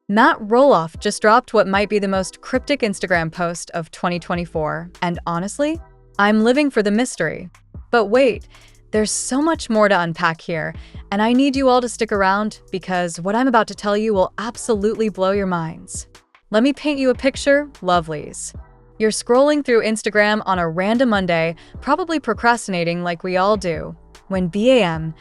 Matt Roloff just dropped what might be the most cryptic Instagram post of 2024, and honestly, I'm living for the mystery. But wait, there's so much more to unpack here, and I need you all to stick around because what I'm about to tell you will absolutely blow your minds. Let me paint you a picture, lovelies. You're scrolling through Instagram on a random Monday, probably procrastinating like we all do, when BAM,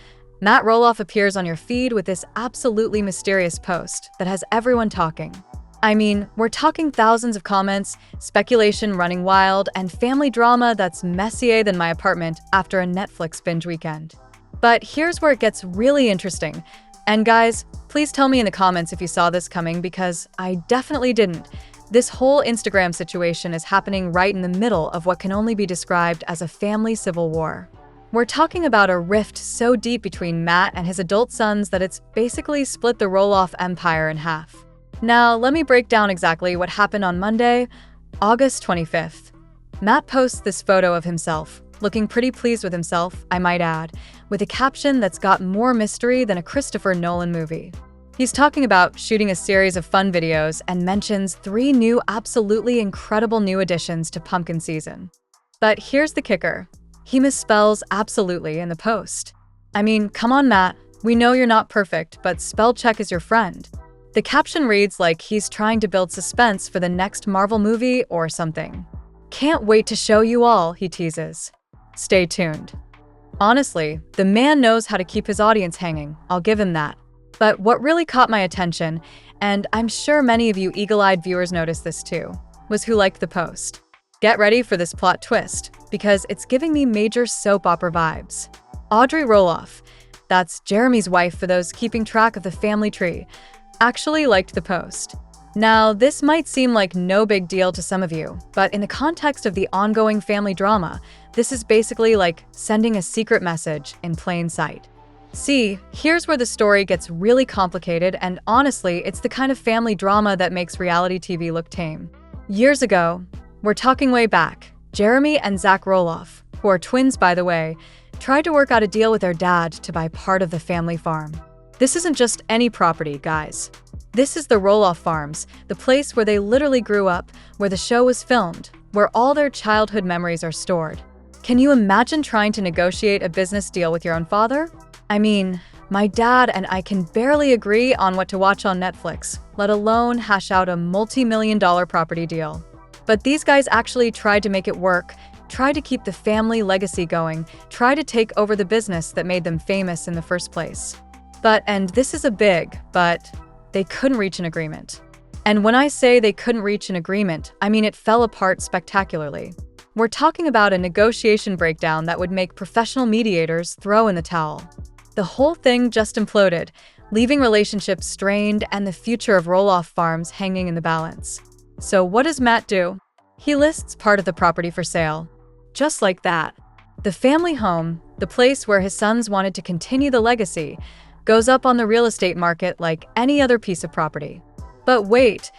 Matt Roloff appears on your feed with this absolutely mysterious post that has everyone talking. I mean, we're talking thousands of comments, speculation running wild, and family drama that's messier than my apartment after a Netflix binge weekend. But here's where it gets really interesting. And guys, please tell me in the comments if you saw this coming because I definitely didn't. This whole Instagram situation is happening right in the middle of what can only be described as a family civil war. We're talking about a rift so deep between Matt and his adult sons that it's basically split the Roloff empire in half. Now, let me break down exactly what happened on Monday, August 25th. Matt posts this photo of himself, looking pretty pleased with himself, I might add, with a caption that's got more mystery than a Christopher Nolan movie. He's talking about shooting a series of fun videos and mentions 3 new absolutely incredible new additions to pumpkin season. But here's the kicker. He misspells absolutely in the post. I mean, come on, Matt. We know you're not perfect, but spell check is your friend. The caption reads like he's trying to build suspense for the next Marvel movie or something. Can't wait to show you all, he teases. Stay tuned. Honestly, the man knows how to keep his audience hanging, I'll give him that. But what really caught my attention, and I'm sure many of you eagle-eyed viewers noticed this too, was who liked the post. Get ready for this plot twist, because it's giving me major soap opera vibes. Audrey Roloff, that's Jeremy's wife for those keeping track of the family tree, actually liked the post. Now, this might seem like no big deal to some of you, but in the context of the ongoing family drama, this is basically like sending a secret message in plain sight. See, here's where the story gets really complicated, and honestly, it's the kind of family drama that makes reality TV look tame. Years ago, we're talking way back, Jeremy and Zach Roloff, who are twins by the way, tried to work out a deal with their dad to buy part of the family farm. This isn't just any property, guys. This is the Roloff Farms, the place where they literally grew up, where the show was filmed, where all their childhood memories are stored. Can you imagine trying to negotiate a business deal with your own father? I mean, my dad and I can barely agree on what to watch on Netflix, let alone hash out a multi-million-dollar property deal. But these guys actually tried to make it work, tried to keep the family legacy going, tried to take over the business that made them famous in the first place. And this is a big, but they couldn't reach an agreement. And when I say they couldn't reach an agreement, I mean it fell apart spectacularly. We're talking about a negotiation breakdown that would make professional mediators throw in the towel. The whole thing just imploded, leaving relationships strained and the future of Roloff Farms hanging in the balance. So what does Matt do? He lists part of the property for sale. Just like that. The family home, the place where his sons wanted to continue the legacy, goes up on the real estate market like any other piece of property. But wait,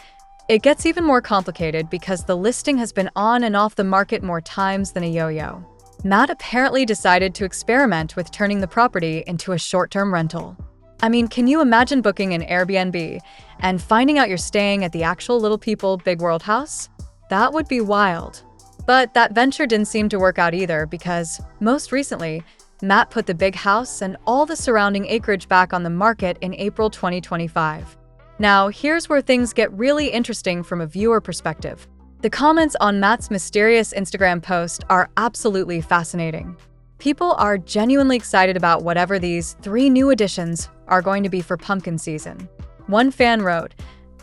it gets even more complicated because the listing has been on and off the market more times than a yo-yo. Matt apparently decided to experiment with turning the property into a short-term rental. I mean, can you imagine booking an Airbnb and finding out you're staying at the actual Little People Big World house? That would be wild. But that venture didn't seem to work out either because, most recently, Matt put the big house and all the surrounding acreage back on the market in April 2025. Now, here's where things get really interesting from a viewer perspective. The comments on Matt's mysterious Instagram post are absolutely fascinating. People are genuinely excited about whatever these 3 new additions are going to be for pumpkin season. One fan wrote,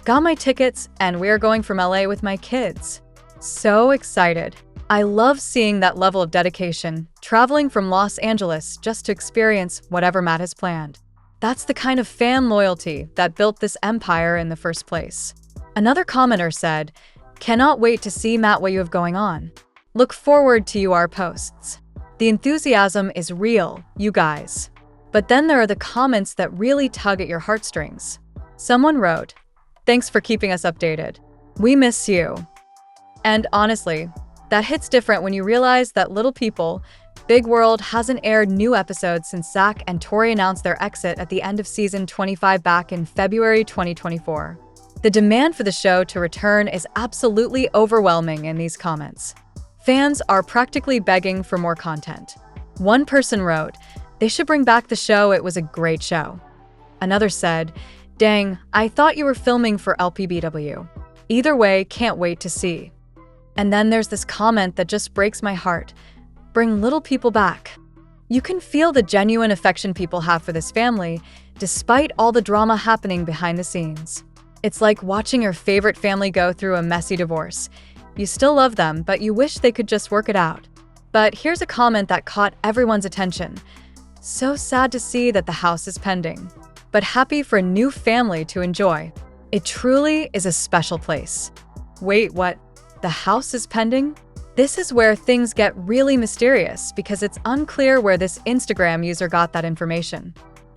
"Got my tickets and we're going from LA with my kids. So excited. I love seeing that level of dedication, traveling from Los Angeles just to experience whatever Matt has planned. That's the kind of fan loyalty that built this empire in the first place." Another commenter said, "Cannot wait to see Matt what you have going on. Look forward to your posts. The enthusiasm is real, you guys." But then there are the comments that really tug at your heartstrings. Someone wrote, "Thanks for keeping us updated. We miss you." And honestly, that hits different when you realize that Little People, Big World hasn't aired new episodes since Zach and Tori announced their exit at the end of season 25 back in February 2024. The demand for the show to return is absolutely overwhelming in these comments. Fans are practically begging for more content. One person wrote, "They should bring back the show, it was a great show." Another said, "Dang, I thought you were filming for LPBW. Either way, can't wait to see." And then there's this comment that just breaks my heart. "Bring little people back." You can feel the genuine affection people have for this family, despite all the drama happening behind the scenes. It's like watching your favorite family go through a messy divorce. You still love them, but you wish they could just work it out. But here's a comment that caught everyone's attention. "So sad to see that the house is pending, but happy for a new family to enjoy. It truly is a special place." Wait, what? The house is pending? This is where things get really mysterious because it's unclear where this Instagram user got that information.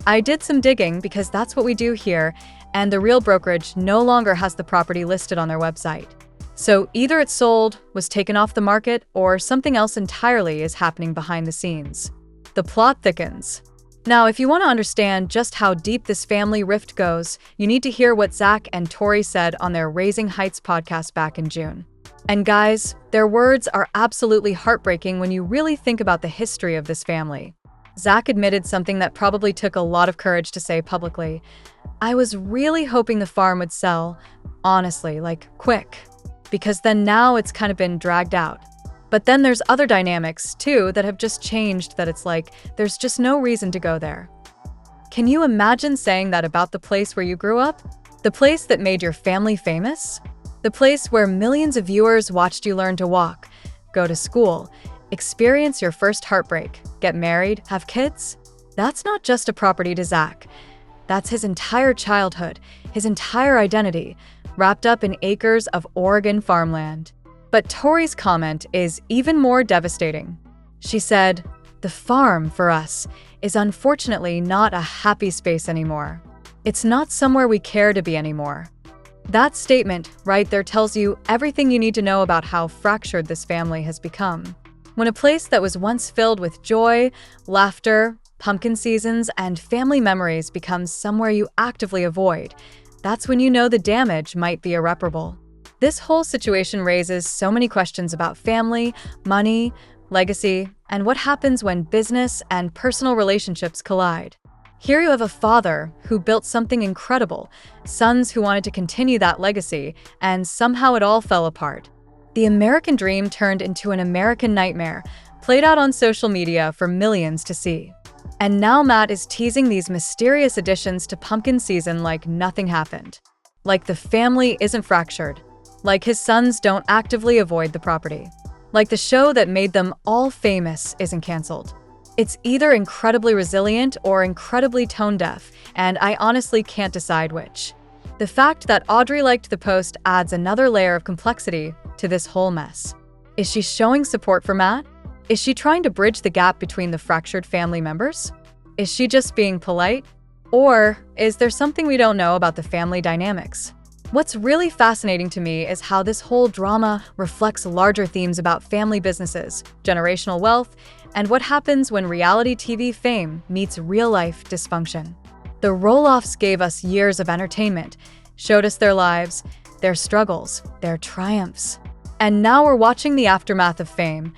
I did some digging because that's what we do here, and the real brokerage no longer has the property listed on their website. So either it's sold, was taken off the market, or something else entirely is happening behind the scenes. The plot thickens. Now, if you want to understand just how deep this family rift goes, you need to hear what Zach and Tori said on their Raising Heights podcast back in June. And guys, their words are absolutely heartbreaking when you really think about the history of this family. Zach admitted something that probably took a lot of courage to say publicly. "I was really hoping the farm would sell, honestly, like quick, because then now it's kind of been dragged out. But then there's other dynamics, too, that have just changed that it's like, there's just no reason to go there." Can you imagine saying that about the place where you grew up? The place that made your family famous? The place where millions of viewers watched you learn to walk, go to school, experience your first heartbreak, get married, have kids? That's not just a property to Zach. That's his entire childhood, his entire identity, wrapped up in acres of Oregon farmland. But Tori's comment is even more devastating. She said, "The farm, for us, is unfortunately not a happy space anymore. It's not somewhere we care to be anymore." That statement right there tells you everything you need to know about how fractured this family has become. When a place that was once filled with joy, laughter, pumpkin seasons, and family memories becomes somewhere you actively avoid, that's when you know the damage might be irreparable. This whole situation raises so many questions about family, money, legacy, and what happens when business and personal relationships collide. Here you have a father who built something incredible, sons who wanted to continue that legacy, and somehow it all fell apart. The American dream turned into an American nightmare, played out on social media for millions to see. And now Matt is teasing these mysterious additions to pumpkin season like nothing happened. Like the family isn't fractured. Like his sons don't actively avoid the property. Like the show that made them all famous isn't canceled. It's either incredibly resilient or incredibly tone-deaf, and I honestly can't decide which. The fact that Audrey liked the post adds another layer of complexity to this whole mess. Is she showing support for Matt? Is she trying to bridge the gap between the fractured family members? Is she just being polite? Or is there something we don't know about the family dynamics? What's really fascinating to me is how this whole drama reflects larger themes about family businesses, generational wealth, and what happens when reality TV fame meets real-life dysfunction. The Roloffs gave us years of entertainment, showed us their lives, their struggles, their triumphs. And now we're watching the aftermath of fame,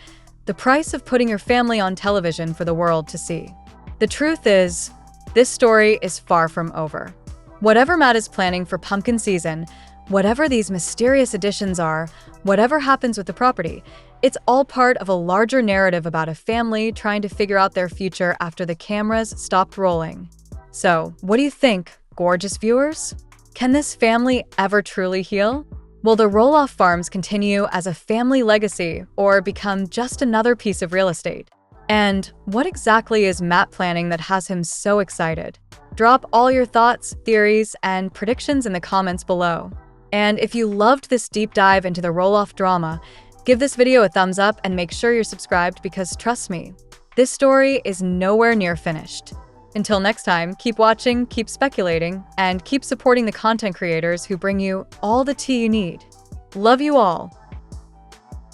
the price of putting your family on television for the world to see. The truth is, this story is far from over. Whatever Matt is planning for pumpkin season, whatever these mysterious additions are, whatever happens with the property, it's all part of a larger narrative about a family trying to figure out their future after the cameras stopped rolling. So, what do you think, gorgeous viewers? Can this family ever truly heal? Will the Roloff farms continue as a family legacy or become just another piece of real estate? And what exactly is Matt planning that has him so excited? Drop all your thoughts, theories, and predictions in the comments below. And if you loved this deep dive into the Roloff drama, give this video a thumbs up and make sure you're subscribed because trust me, this story is nowhere near finished. Until next time, keep watching, keep speculating, and keep supporting the content creators who bring you all the tea you need. Love you all.